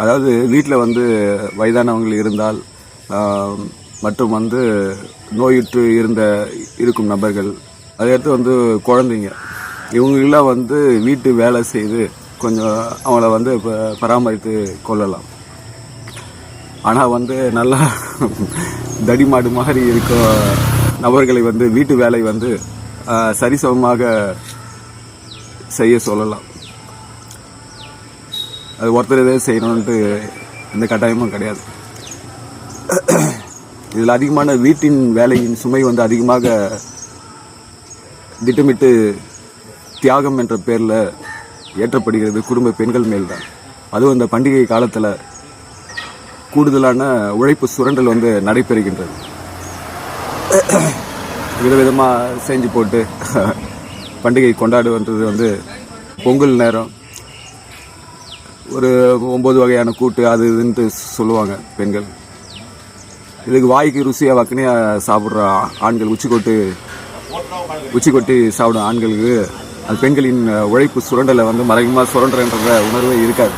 அதாவது வீட்டில் வந்து வயதானவங்கள் இருந்தால் மற்றும் வந்து நோயுற்று இருக்கும் நபர்கள், அதையடுத்து வந்து குழந்தைங்க, இவங்களெல்லாம் வந்து வீட்டு வேலை செய்து கொஞ்சம் அவங்கள வந்து பராமரித்து கொள்ளலாம். ஆனால் வந்து நல்லா தடிமாடு மாதிரி இருக்க நபர்களை வந்து வீட்டு வேலை வந்து சரிசமமாக செய்ய சொல்லலாம். அது ஒருத்தர் செய்யணுன்ட்டு எந்த கட்டாயமும் கிடையாது. இதில் அதிகமான வீட்டின் வேலையின் சுமை வந்து அதிகமாக திட்டமிட்டு தியாகம் என்ற பேரில் ஏற்றப்படுகிறது குடும்ப பெண்கள் மேல்தான். அதுவும் இந்த பண்டிகை காலத்தில் கூடுதலான உழைப்பு சுரண்டல் வந்து நடைபெறுகின்றது. விதவிதமாக செஞ்சு போட்டு பண்டிகை கொண்டாடுவது வந்து பொங்கல் நேரம் ஒரு 9 வகையான கூட்டு அது இதுன்ட்டு சொல்லுவாங்க பெண்கள். இதுக்கு வாய்க்கு ருசியாக வக்கனையாக சாப்பிட்ற ஆண்கள், உச்சி கொட்டி சாப்பிடும் ஆண்களுக்கு அது பெண்களின் உழைப்பு சுரண்டலை வந்து மறைமுகமாக சுரண்டுறன்ற உணர்வே இருக்காது.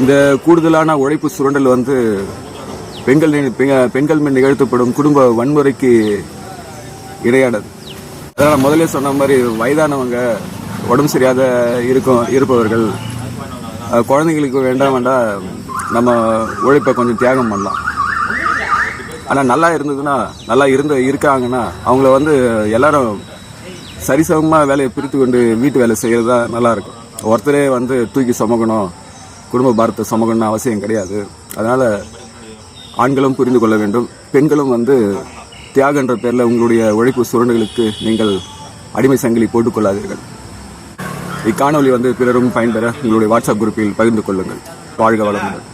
இந்த கூடுதலான உழைப்பு சுரண்டல் வந்து பெண்கள் மேல் நிகழ்த்தப்படும் குடும்ப வன்முறைக்கு இடையானது. அதான் முதலே சொன்ன மாதிரி வயதானவங்க, உடம்பு சரியாத இருப்பவர்கள், குழந்தைங்களுக்கு வேண்டாம் நம்ம உழைப்பை கொஞ்சம் தியாகம் பண்ணலாம். ஆனால் நல்லா இருக்காங்கன்னா அவங்கள வந்து எல்லாரும் சரிசமமாக வேலையை பிரித்து கொண்டு வீட்டு வேலை செய்கிறது தான் நல்லாயிருக்கும். ஒருத்தரே வந்து தூக்கி சுமக்கணும், குடும்ப பாரத்தை சுமக்கணும்னு அவசியம் கிடையாது. அதனால் ஆண்களும் புரிந்து கொள்ள வேண்டும். பெண்களும் வந்து தியாகன்ற பேரில் உங்களுடைய உழைப்பு சுரண்டுகளுக்கு நீங்கள் அடிமை சங்கிலி போட்டுக்கொள்ளாதீர்கள். இக்காணொலி வந்து பிறரும் பயன்பெற உங்களுடைய வாட்ஸ்அப் குரூப்பில் பகிர்ந்து கொள்ளுங்கள். வாழ்க வளமுடன்.